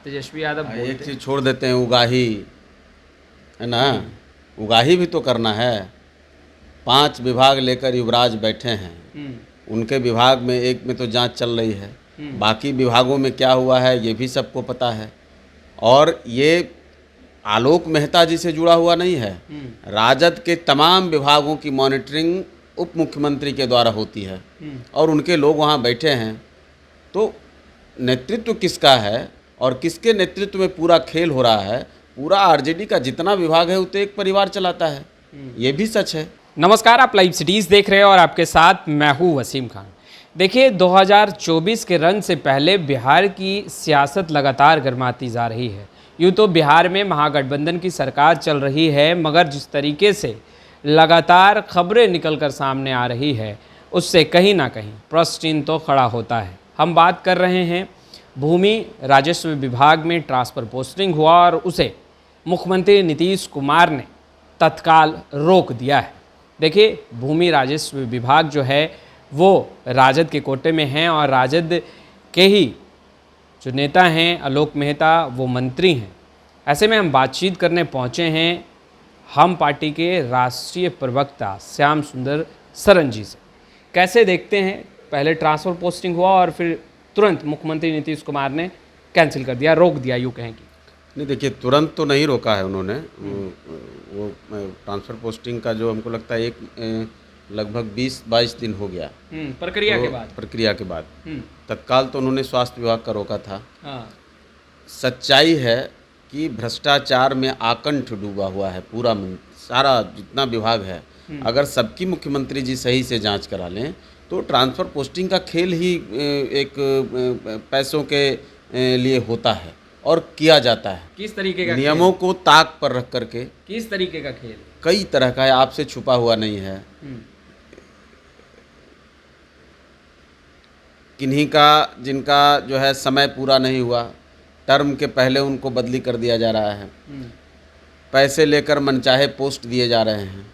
तेजस्वी यादव बोलते एक चीज़ छोड़ देते हैं, उगाही है ना, उगाही भी तो करना है। 5 विभाग लेकर युवराज बैठे हैं, उनके विभाग में एक में तो जांच चल रही है, बाकी विभागों में क्या हुआ है ये भी सबको पता है। और ये आलोक मेहता जी से जुड़ा हुआ नहीं है, राजद के तमाम विभागों की मॉनिटरिंग उप मुख्यमंत्री के द्वारा होती है और उनके लोग वहाँ बैठे हैं। तो नेतृत्व किसका है और किसके नेतृत्व में पूरा खेल हो रहा है, पूरा आरजेडी का जितना विभाग है वो तो एक परिवार चलाता है, ये भी सच है। नमस्कार, आप लाइव सिटीज़ देख रहे हैं और आपके साथ मैं हूँ वसीम खान। देखिए, 2024 के रन से पहले बिहार की सियासत लगातार गर्माती जा रही है। यूँ तो बिहार में महागठबंधन की सरकार चल रही है, मगर जिस तरीके से लगातार खबरें निकलकर सामने आ रही है उससे कहीं ना कहीं प्रश्न चिन्ह तो खड़ा होता है। हम बात कर रहे हैं भूमि राजस्व विभाग में ट्रांसफ़र पोस्टिंग हुआ और उसे मुख्यमंत्री नीतीश कुमार ने तत्काल रोक दिया है। देखिए, भूमि राजस्व विभाग जो है वो राजद के कोटे में है और राजद के ही जो नेता हैं आलोक मेहता वो मंत्री हैं। ऐसे में हम बातचीत करने पहुंचे हैं हम पार्टी के राष्ट्रीय प्रवक्ता श्याम सुंदर सरन जी से। कैसे देखते हैं, पहले ट्रांसफ़र पोस्टिंग हुआ और फिर तुरंत मुख्यमंत्री नीतीश कुमार ने कैंसिल कर दिया, रोक दिया, यूँ कहें कि। नहीं, देखिए, तुरंत तो नहीं रोका है उन्होंने। वो ट्रांसफ़र पोस्टिंग का जो हमको लगता है एक लगभग 20-22 दिन हो गया प्रक्रिया के बाद तत्काल तो उन्होंने स्वास्थ्य विभाग का रोका था। हाँ। सच्चाई है कि भ्रष्टाचार में आकंठ डूबा हुआ है पूरा सारा जितना विभाग है। अगर सबकी मुख्यमंत्री जी सही से जांच करा लें तो ट्रांसफ़र पोस्टिंग का खेल ही एक पैसों के लिए होता है और किया जाता है। किस तरीके का नियमों को ताक पर रख करके। किस तरीके का खेल? कई तरह का है, आपसे छुपा हुआ नहीं है। किन्हीं का जिनका जो है समय पूरा नहीं हुआ, टर्म के पहले उनको बदली कर दिया जा रहा है, पैसे लेकर मनचाहे पोस्ट दिए जा रहे हैं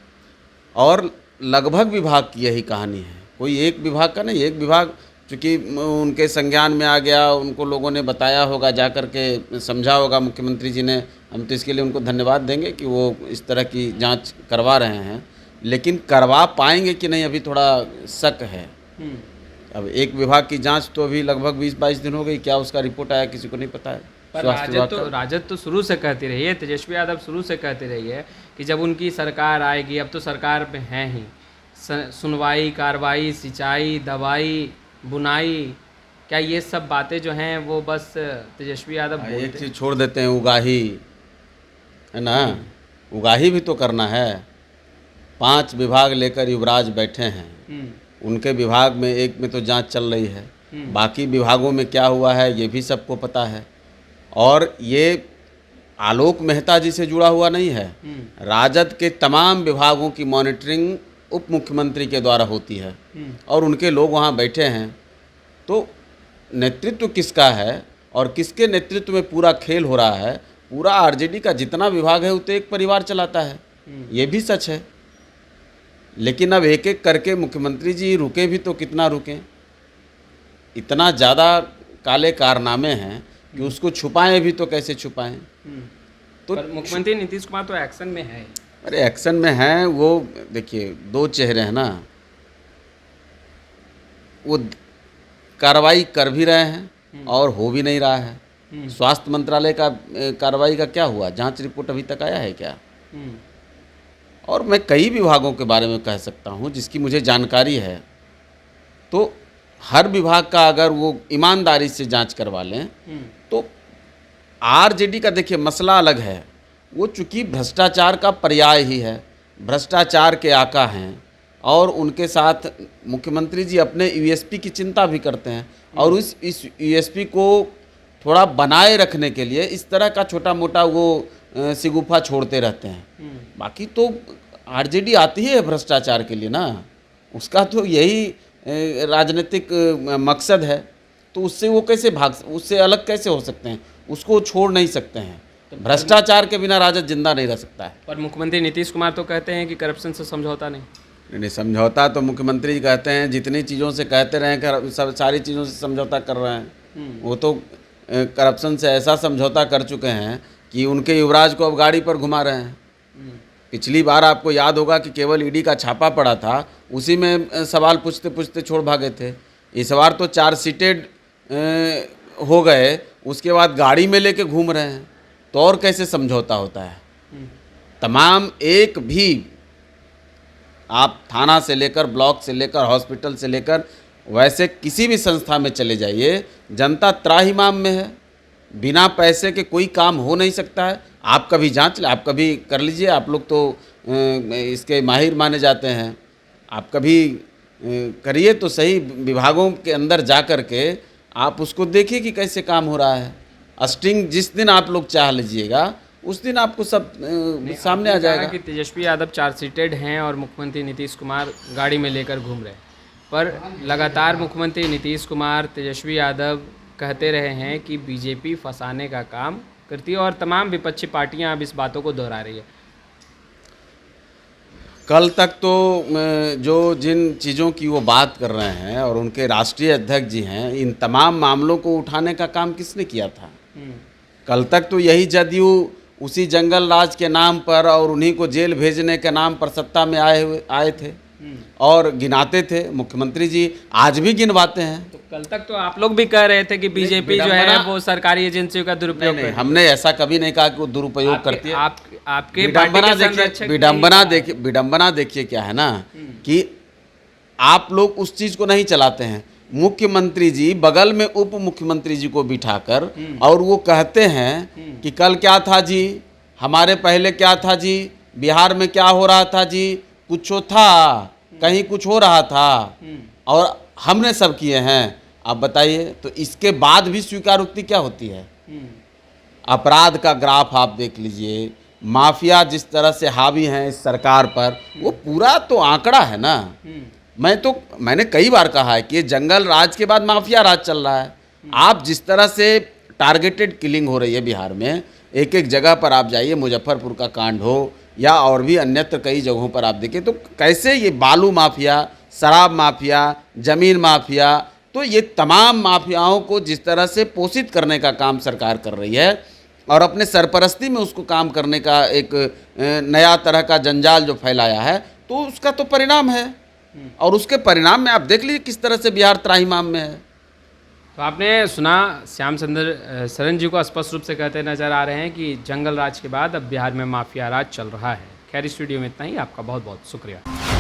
और लगभग विभाग की यही कहानी है। कोई एक विभाग का नहीं, एक विभाग चूँकि उनके संज्ञान में आ गया, उनको लोगों ने बताया होगा, जा कर के समझा होगा मुख्यमंत्री जी ने। हम तो इसके लिए उनको धन्यवाद देंगे कि वो इस तरह की जांच करवा रहे हैं, लेकिन करवा पाएंगे कि नहीं अभी थोड़ा शक है। अब एक विभाग की जांच तो अभी लगभग 20-22 दिन हो गई, क्या उसका रिपोर्ट आया किसी को नहीं पता है। पर राजद तो शुरू से कहती रही है, तेजस्वी यादव शुरू से कहती रही है कि जब उनकी सरकार आएगी, अब तो सरकार में है ही, सुनवाई, कार्रवाई, सिंचाई, दवाई, बुनाई, क्या ये सब बातें जो हैं वो बस तेजस्वी यादव बोलते? एक चीज़ छोड़ देते हैं, उगाही है ना, उगाही भी तो करना है। 5 विभाग लेकर युवराज बैठे हैं, उनके विभाग में एक में तो जांच चल रही है, बाकी विभागों में क्या हुआ है ये भी सबको पता है। और ये आलोक मेहता जी से जुड़ा हुआ नहीं है, राजद के तमाम विभागों की मॉनिटरिंग उप मुख्यमंत्री के द्वारा होती है और उनके लोग वहाँ बैठे हैं। तो नेतृत्व किसका है और किसके नेतृत्व में पूरा खेल हो रहा है, पूरा आरजेडी का जितना विभाग है वो तो एक परिवार चलाता है, ये भी सच है। लेकिन अब एक एक करके मुख्यमंत्री जी रुके भी तो कितना रुकें, इतना ज़्यादा काले कारनामे हैं कि उसको छुपाएं भी तो कैसे छुपाएं। तो मुख्यमंत्री नीतीश कुमार तो एक्शन में है। अरे एक्शन में हैं वो, देखिए 2 चेहरे हैं ना, वो कार्रवाई कर भी रहे हैं और हो भी नहीं रहा है। स्वास्थ्य मंत्रालय का कार्रवाई का क्या हुआ, जांच रिपोर्ट अभी तक आया है क्या? और मैं कई विभागों के बारे में कह सकता हूं जिसकी मुझे जानकारी है। तो हर विभाग का अगर वो ईमानदारी से जांच करवा लें तो आरजेडी का देखिए मसला अलग है, वो चूँकि भ्रष्टाचार का पर्याय ही है, भ्रष्टाचार के आका हैं और उनके साथ मुख्यमंत्री जी अपने यूएसपी की चिंता भी करते हैं और इस यूएसपी को थोड़ा बनाए रखने के लिए इस तरह का छोटा मोटा वो सिगुफा छोड़ते रहते हैं। बाकी तो आरजेडी आती है भ्रष्टाचार के लिए ना, उसका तो यही राजनीतिक मकसद है, तो उससे वो कैसे उससे अलग कैसे हो सकते हैं, उसको छोड़ नहीं सकते हैं। भ्रष्टाचार के बिना राजद जिंदा नहीं रह सकता है। पर मुख्यमंत्री नीतीश कुमार तो कहते हैं कि करप्शन से समझौता नहीं। समझौता तो मुख्यमंत्री जी कहते हैं, जितनी चीज़ों से कहते रहे सब सारी चीज़ों से समझौता कर रहे हैं। वो तो करप्शन से ऐसा समझौता कर चुके हैं कि उनके युवराज को अब गाड़ी पर घुमा रहे हैं। पिछली बार आपको याद होगा कि केवल ईडी का छापा पड़ा था, उसी में सवाल पूछते पूछते छोड़ भागे थे। इस बार तो चार्जशीटेड हो गए, उसके बाद गाड़ी में लेके घूम रहे हैं, तो और कैसे समझौता होता है। तमाम एक भी, आप थाना से लेकर, ब्लॉक से लेकर, हॉस्पिटल से लेकर, वैसे किसी भी संस्था में चले जाइए, जनता त्राहिमाम में है। बिना पैसे के कोई काम हो नहीं सकता है। आप कभी जांच ले, आप कभी कर लीजिए, आप लोग तो इसके माहिर माने जाते हैं। आप कभी करिए तो सही, विभागों के अंदर जा कर के आप उसको देखिए कि कैसे काम हो रहा है। स्टिंग जिस दिन आप लोग चाह लीजिएगा, उस दिन आपको सब सामने आ जाएगा। कि तेजस्वी यादव चार्जशीटेड हैं और मुख्यमंत्री नीतीश कुमार गाड़ी में लेकर घूम रहे हैं, पर लगातार मुख्यमंत्री नीतीश कुमार, तेजस्वी यादव कहते रहे हैं कि बीजेपी फंसाने का काम करती है और तमाम विपक्षी पार्टियां अब इस बातों को दोहरा रही है। कल तक तो जो जिन चीज़ों की वो बात कर रहे हैं और उनके राष्ट्रीय अध्यक्ष जी हैं, इन तमाम मामलों को उठाने का काम किसने किया था? कल तक तो यही जदयू उसी जंगल राज के नाम पर और उन्हीं को जेल भेजने के नाम पर सत्ता में आए थे और गिनाते थे। मुख्यमंत्री जी आज भी गिनवाते हैं। तो कल तक तो आप लोग भी कह रहे थे कि बीजेपी जो है वो सरकारी एजेंसियों का दुरुपयोग नहीं, हमने ऐसा कभी नहीं कहा कि वो दुरुपयोग करती है। आपके विडंबना देखिए क्या है ना, कि आप लोग उस चीज को नहीं चलाते हैं। मुख्यमंत्री जी बगल में उप मुख्यमंत्री जी को बिठाकर और वो कहते हैं कि कल क्या था जी, हमारे पहले क्या था जी, बिहार में क्या हो रहा था जी, कुछ था, कहीं कुछ हो रहा था और हमने सब किए हैं। आप बताइए, तो इसके बाद भी स्वीकारोक्ति क्या होती है? अपराध का ग्राफ आप देख लीजिए, माफिया जिस तरह से हावी हैं इस सरकार पर, वो पूरा तो आंकड़ा है ना। मैंने कई बार कहा है कि ये जंगल राज के बाद माफिया राज चल रहा है। आप जिस तरह से टारगेटेड किलिंग हो रही है बिहार में, एक एक जगह पर आप जाइए, मुजफ्फरपुर का कांड हो या और भी अन्यत्र कई जगहों पर आप देखिए, तो कैसे ये बालू माफिया, शराब माफिया, जमीन माफिया, तो ये तमाम माफियाओं को जिस तरह से पोषित करने का काम सरकार कर रही है और अपने सरपरस्ती में उसको काम करने का एक नया तरह का जंजाल जो फैलाया है, तो उसका तो परिणाम है। और उसके परिणाम में आप देख लीजिए किस तरह से बिहार त्राहिमाम में है। तो आपने सुना, श्याम सुंदर शरण जी को स्पष्ट रूप से कहते नजर आ रहे हैं कि जंगल राज के बाद अब बिहार में माफिया राज चल रहा है। खैर, स्टूडियो में इतना ही। आपका बहुत बहुत शुक्रिया।